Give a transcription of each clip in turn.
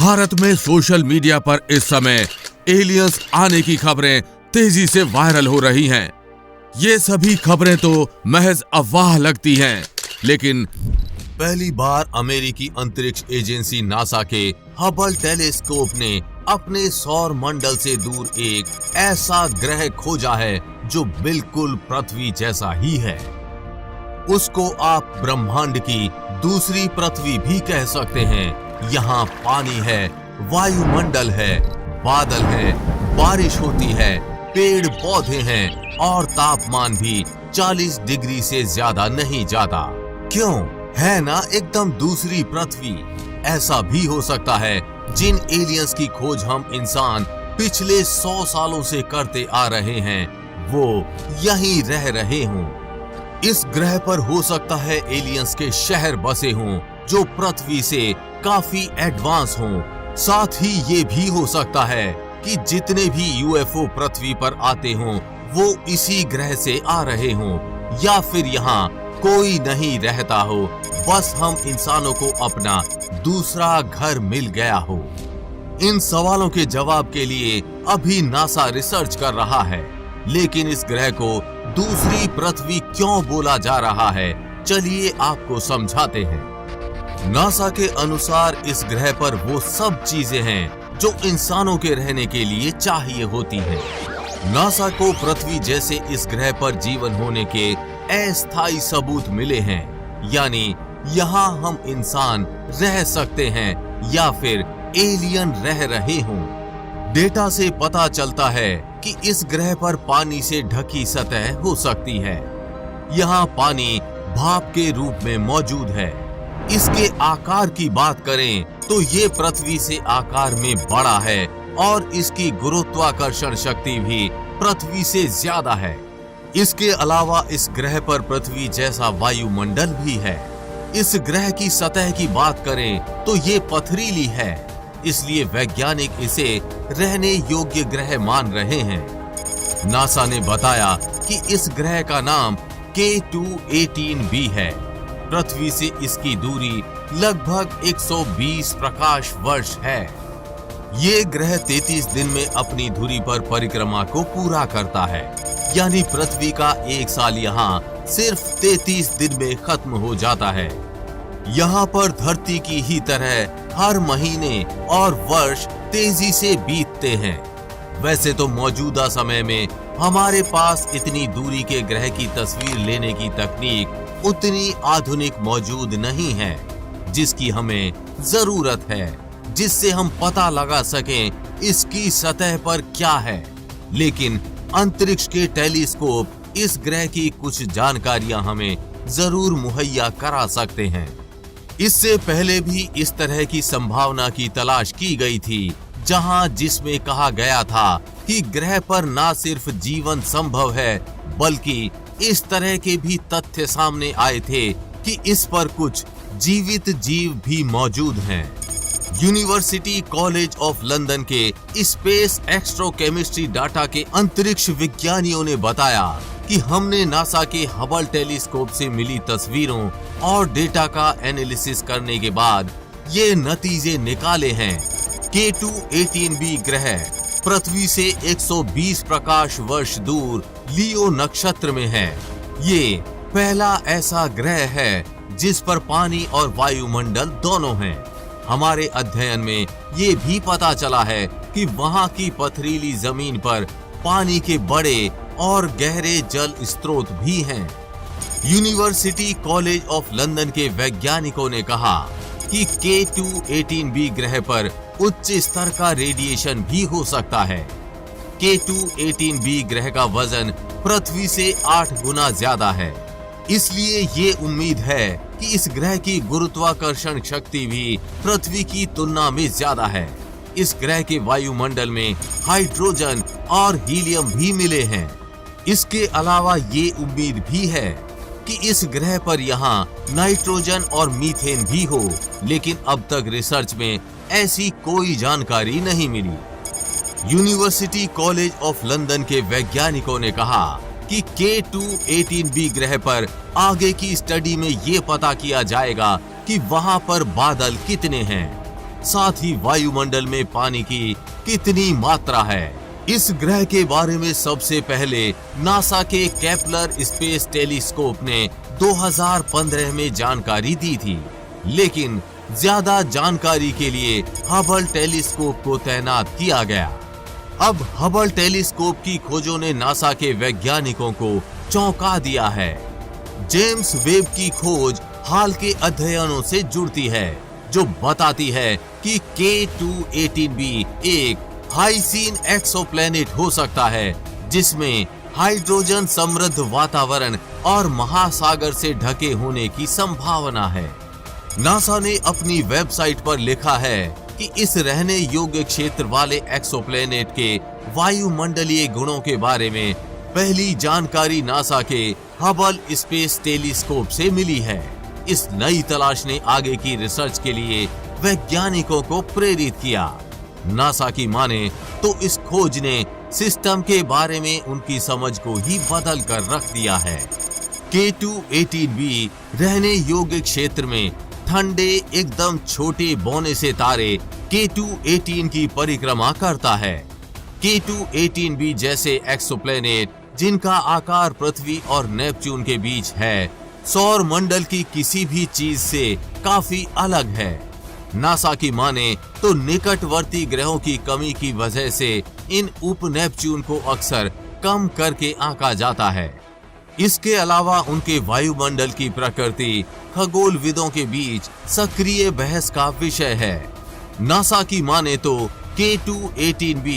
भारत में social media पर इस समय एलियंस आने की खबरें तेजी से वायरल हो रही हैं। ये सभी खबरें तो महज अफवाह लगती हैं, लेकिन पहली बार अमेरिकी अंतरिक्ष एजेंसी नासा के हबल टेलीस्कोप ने अपने सौर मंडल से दूर एक ऐसा ग्रह खोजा है जो बिल्कुल पृथ्वी जैसा ही है। उसको आप ब्रह्मांड की दूसरी पृथ्वी भी कह सकते हैं। यहाँ पानी है, वायुमंडल है, बादल है, बारिश होती है, पेड़ पौधे हैं और तापमान भी 40 डिग्री से ज्यादा नहीं जाता। क्यों है ना एकदम दूसरी पृथ्वी। ऐसा भी हो सकता है जिन एलियंस की खोज हम इंसान पिछले 100 सालों से करते आ रहे हैं वो यहीं रह रहे हों। इस ग्रह पर हो सकता है एलियंस के शहर बसे हों जो पृथ्वी से काफी एडवांस हों। साथ ही ये भी हो सकता है कि जितने भी यूएफओ पृथ्वी पर आते हों वो इसी ग्रह से आ रहे हों, या फिर यहाँ कोई नहीं रहता हो, बस हम इंसानों को अपना दूसरा घर मिल गया हो। इन सवालों के जवाब के लिए अभी नासा रिसर्च कर रहा है, लेकिन इस ग्रह को दूसरी पृथ्वी क्यों बोला जा रहा है, चलिए आपको समझाते हैं। नासा के अनुसार इस ग्रह पर वो सब चीजें हैं जो इंसानों के रहने के लिए चाहिए होती हैं। नासा को पृथ्वी जैसे इस ग्रह पर जीवन होने के अस्थायी सबूत मिले हैं, यानी यहाँ हम इंसान रह सकते हैं या फिर एलियन रह रहे हों। डेटा से पता चलता है कि इस ग्रह पर पानी से ढकी सतह हो सकती है। यहाँ पानी भाप के रूप में मौजूद है। इसके आकार की बात करें तो ये पृथ्वी से आकार में बड़ा है और इसकी गुरुत्वाकर्षण शक्ति भी पृथ्वी से ज्यादा है। इसके अलावा इस ग्रह पर पृथ्वी जैसा वायुमंडल भी है। इस ग्रह की सतह की बात करें तो ये पथरीली है, इसलिए वैज्ञानिक इसे रहने योग्य ग्रह मान रहे हैं। नासा ने बताया कि इस ग्रह का नाम K2-18b है। पृथ्वी से इसकी दूरी लगभग 120 प्रकाश वर्ष है। ये ग्रह 33 दिन में अपनी धुरी पर परिक्रमा को पूरा करता है, यानी पृथ्वी का एक साल यहाँ सिर्फ 33 दिन में खत्म हो जाता है। यहाँ पर धरती की ही तरह हर महीने और वर्ष तेजी से बीतते हैं। वैसे तो मौजूदा समय में हमारे पास इतनी दूरी के ग्रह की तस्वीर लेने की तकनीक उतनी आधुनिक मौजूद नहीं है जिसकी हमें जरूरत है, जिससे हम पता लगा सकें इसकी सतह पर क्या है। लेकिन अंतरिक्ष के टेलीस्कोप इस ग्रह की कुछ जानकारियां हमें जरूर मुहैया करा सकते हैं। इससे पहले भी इस तरह की संभावना की तलाश की गई थी, जिसमें कहा गया था कि ग्रह पर न सिर्फ जीवन संभव है बल्कि इस तरह के भी तथ्य सामने आए थे कि इस पर कुछ जीवित जीव भी मौजूद हैं। यूनिवर्सिटी कॉलेज ऑफ लंदन के स्पेस एक्स्ट्रोकेमिस्ट्री डाटा के अंतरिक्ष विज्ञानियों ने बताया कि हमने नासा के हबल टेलीस्कोप से मिली तस्वीरों और डेटा का एनालिसिस करने के बाद ये नतीजे निकाले हैं। K2-18b ग्रह पृथ्वी से 120 प्रकाश वर्ष दूर लियो नक्षत्र में है। ये पहला ऐसा ग्रह है जिस पर पानी और वायुमंडल दोनों हैं। हमारे अध्ययन में ये भी पता चला है कि वहाँ की पथरीली जमीन पर पानी के बड़े और गहरे जल स्रोत भी हैं। यूनिवर्सिटी कॉलेज ऑफ लंदन के वैज्ञानिकों ने कहा कि K2-18b ग्रह पर उच्च स्तर का रेडिएशन भी हो सकता है। K2-18b ग्रह का वजन पृथ्वी से 8 गुना ज्यादा है, इसलिए ये उम्मीद है कि इस ग्रह की गुरुत्वाकर्षण शक्ति भी पृथ्वी की तुलना में ज्यादा है। इस ग्रह के वायुमंडल में हाइड्रोजन और हीलियम भी मिले हैं। इसके अलावा ये उम्मीद भी है कि इस ग्रह पर यहाँ नाइट्रोजन और मीथेन भी हो, लेकिन अब तक रिसर्च में ऐसी कोई जानकारी नहीं मिली। यूनिवर्सिटी कॉलेज ऑफ लंदन के वैज्ञानिकों ने कहा कि K2-18b ग्रह पर आगे की स्टडी में ये पता किया जाएगा कि वहां पर बादल कितने हैं। साथ ही वायुमंडल में पानी की कितनी मात्रा है। इस ग्रह के बारे में सबसे पहले नासा के केपलर स्पेस टेलीस्कोप ने 2015 में जानकारी दी थी, लेकिन ज्यादा जानकारी के लिए हबल टेलीस्कोप को तैनात किया गया। अब हबल टेलीस्कोप की खोजों ने नासा के वैज्ञानिकों को चौंका दिया है। जेम्स वेब की खोज हाल के अध्ययनों से जुड़ती है, जो बताती है कि K2-18b एक हाइसीन एक्सोप्लैनेट हो सकता है, जिसमें हाइड्रोजन समृद्ध वातावरण और महासागर से ढके होने की संभावना है। नासा ने अपनी वेबसाइट पर लिखा है कि इस रहने योग्य क्षेत्र वाले एक्सोप्लैनेट के वायुमंडलीय गुणों के बारे में पहली जानकारी नासा के हबल स्पेस टेलीस्कोप से मिली है। इस नई तलाश ने आगे की रिसर्च के लिए वैज्ञानिकों को प्रेरित किया। नासा की माने तो इस खोज ने सिस्टम के बारे में उनकी समझ को ही बदल कर रख दिया है। K2-18b रहने योग्य क्षेत्र में ठंडे एकदम छोटे बौने से तारे K2-18 की परिक्रमा करता है। K2-18b जैसे एक्सोप्लैनेट, जिनका आकार पृथ्वी और नेपच्यून के बीच है, सौर मंडल की किसी भी चीज से काफी अलग है। नासा की माने तो निकटवर्ती ग्रहों की कमी की वजह से इन उप नेपच्यून को अक्सर कम करके आंका जाता है। इसके अलावा उनके वायुमंडल की प्रकृति खगोलविदों के बीच सक्रिय बहस का विषय है। नासा की माने तो K2-18b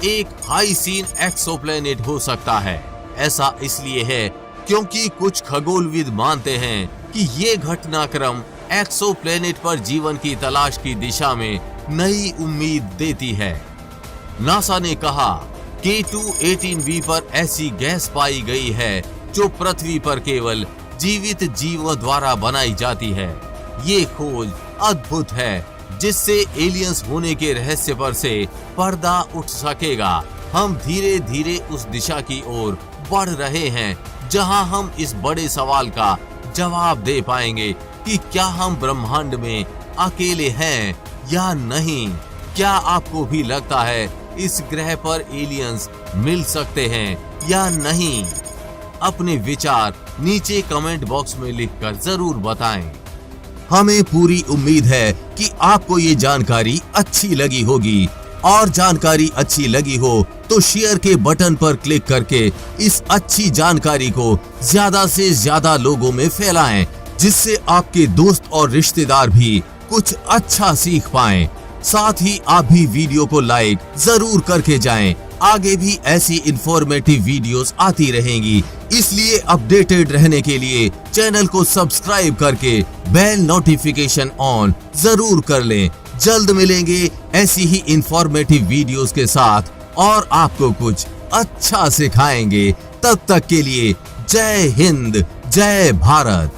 एक हाइसीन एक्सोप्लैनेट हो सकता है। ऐसा इसलिए है क्योंकि कुछ खगोलविद मानते हैं कि ये घटनाक्रम एक्सोप्लैनेट पर जीवन की तलाश की दिशा में नई उम्मीद देती है। नासा ने कहा K2-18b पर ऐसी गैस पाई गई है जो पृथ्वी पर केवल जीवित जीवों द्वारा बनाई जाती है। ये खोज अद्भुत है, जिससे एलियंस होने के रहस्य पर से पर्दा उठ सकेगा। हम धीरे धीरे उस दिशा की ओर बढ़ रहे हैं जहां हम इस बड़े सवाल का जवाब दे पाएंगे कि क्या हम ब्रह्मांड में अकेले हैं या नहीं। क्या आपको भी लगता है इस ग्रह पर एलियंस मिल सकते हैं या नहीं? अपने विचार नीचे कमेंट बॉक्स में लिखकर जरूर बताएं। हमें पूरी उम्मीद है कि आपको ये जानकारी अच्छी लगी होगी, और जानकारी अच्छी लगी हो तो शेयर के बटन पर क्लिक करके इस अच्छी जानकारी को ज्यादा से ज्यादा लोगों में फैलाएं, जिससे आपके दोस्त और रिश्तेदार भी कुछ अच्छा सीख पाएं। साथ ही आप भी वीडियो को लाइक जरूर करके जाएं। आगे भी ऐसी इंफॉर्मेटिव वीडियोस आती रहेंगी, इसलिए अपडेटेड रहने के लिए चैनल को सब्सक्राइब करके बेल नोटिफिकेशन ऑन जरूर कर लें। जल्द मिलेंगे ऐसी ही इंफॉर्मेटिव वीडियोस के साथ और आपको कुछ अच्छा सिखाएंगे। तब तक के लिए जय हिंद, जय भारत।